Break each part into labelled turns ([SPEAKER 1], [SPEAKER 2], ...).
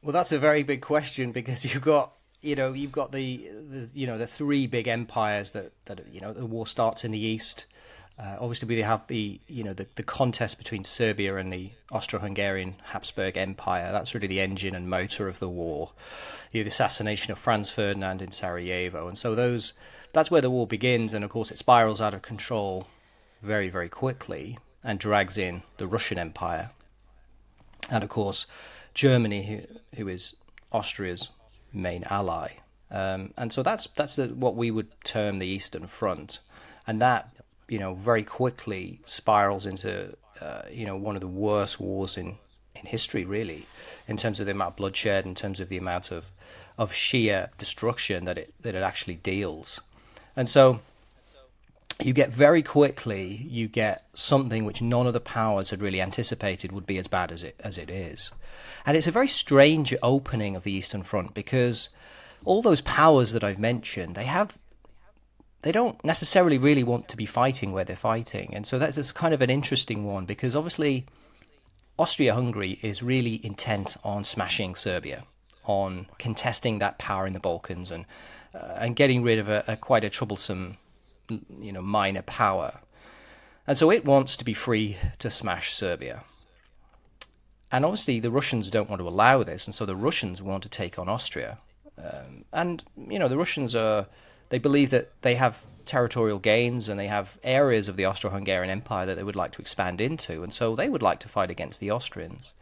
[SPEAKER 1] Well, that's a very big question because you've got the three big empires that the war starts in the east. Obviously, we have the contest between Serbia and the Austro-Hungarian Habsburg Empire. That's really the engine and motor of the war. The assassination of Franz Ferdinand in Sarajevo, and so that's where the war begins. And of course, it spirals out of control very, very quickly and drags in the Russian Empire, and of course, Germany, who is Austria's main ally. And so that's what we would term the Eastern Front, and that very quickly spirals into one of the worst wars in history, really, in terms of the amount of bloodshed, in terms of the amount of sheer destruction that it actually deals. And so you get something which none of the powers had really anticipated would be as bad as it is. And it's a very strange opening of the Eastern Front because all those powers that I've mentioned, they don't necessarily really want to be fighting where they're fighting. And so that's kind of an interesting one because obviously Austria-Hungary is really intent on smashing Serbia, on contesting that power in the Balkans and getting rid of quite a troublesome minor power. And so it wants to be free to smash Serbia. And obviously the Russians don't want to allow this, and so the Russians want to take on Austria. The Russians they believe that they have territorial gains and they have areas of the Austro-Hungarian Empire that they would like to expand into, and so they would like to fight against the Austrians.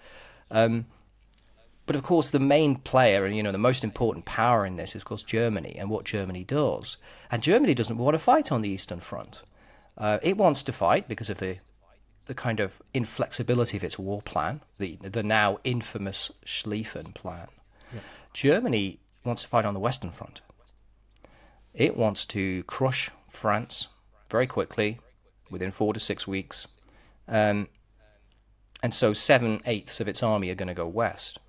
[SPEAKER 1] But of course, the main player and the most important power in this is, of course, Germany and what Germany does. And Germany doesn't want to fight on the Eastern Front. It wants to fight because of the kind of inflexibility of its war plan, the now infamous Schlieffen Plan. Yeah. Germany wants to fight on the Western Front. It wants to crush France very quickly, within 4 to 6 weeks. And so 7/8 of its army are going to go west.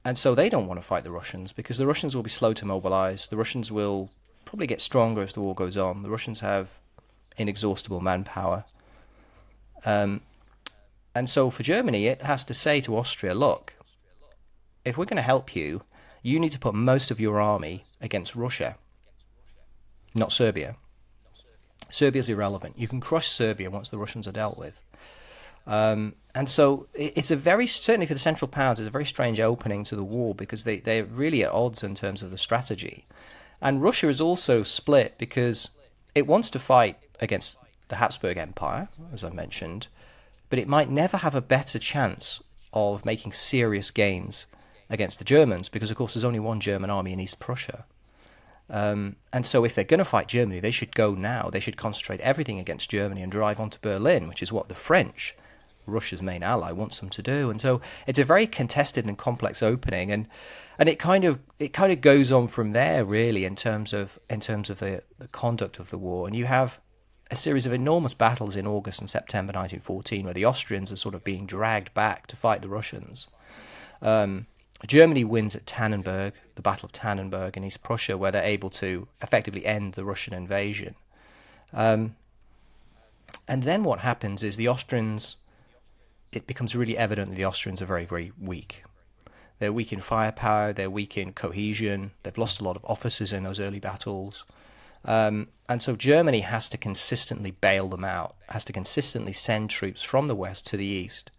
[SPEAKER 1] And so they don't want to fight the Russians because the Russians will be slow to mobilize. The Russians will probably get stronger as the war goes on. The Russians have inexhaustible manpower. And so for Germany, it has to say to Austria, look, if we're going to help you, you need to put most of your army against Russia, not Serbia. Serbia's irrelevant. You can crush Serbia once the Russians are dealt with. And so it's certainly for the Central Powers, it's a very strange opening to the war because they're really at odds in terms of the strategy. And Russia is also split because it wants to fight against the Habsburg Empire, as I mentioned, but it might never have a better chance of making serious gains against the Germans because, of course, there's only one German army in East Prussia. And so if they're going to fight Germany, they should go now. They should concentrate everything against Germany and drive on to Berlin, which is what the French, Russia's main ally, wants them to do. And so it's a very contested and complex opening, and it kind of goes on from there, really, in terms of the conduct of the war. And you have a series of enormous battles in August and September 1914 where the Austrians are sort of being dragged back to fight the Russians. Germany wins at Tannenberg, the Battle of Tannenberg in East Prussia, where they're able to effectively end the Russian invasion. And then what happens is it becomes really evident that the Austrians are very, very weak. They're weak in firepower, they're weak in cohesion, they've lost a lot of officers in those early battles. And so Germany has to consistently bail them out, has to consistently send troops from the west to the east.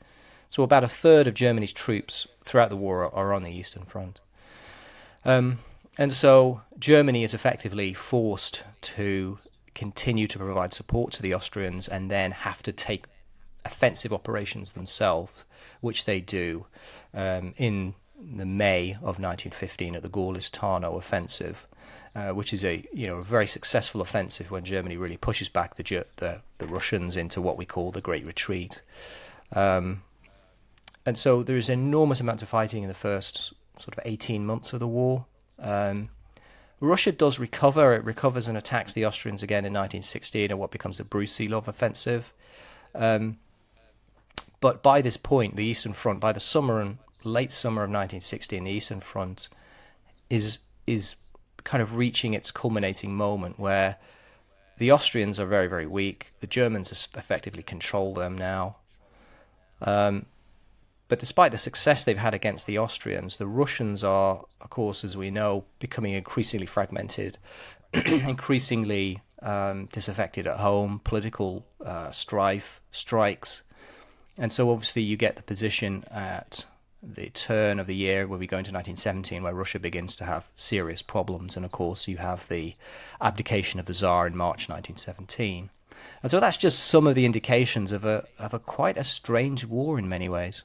[SPEAKER 1] So about a third of Germany's troops throughout the war are on the Eastern Front. And so Germany is effectively forced to continue to provide support to the Austrians and then have to take offensive operations themselves, which they do in the May of 1915 at the Gorlice-Tarnow offensive, which is a very successful offensive when Germany really pushes back the Russians into what we call the Great Retreat. And so there is enormous amounts of fighting in the first sort of 18 months of the war. Russia does recover. It recovers and attacks the Austrians again in 1916 in what becomes the Brusilov offensive. But by this point, the Eastern Front, by the late summer of 1916, the Eastern Front is kind of reaching its culminating moment where the Austrians are very, very weak. The Germans effectively control them now. But despite the success they've had against the Austrians, the Russians are, of course, as we know, becoming increasingly fragmented, increasingly disaffected at home, political strife, strikes. And so obviously you get the position at the turn of the year when we go into 1917 where Russia begins to have serious problems. And of course you have the abdication of the Tsar in March 1917. And so that's just some of the indications of a quite a strange war in many ways.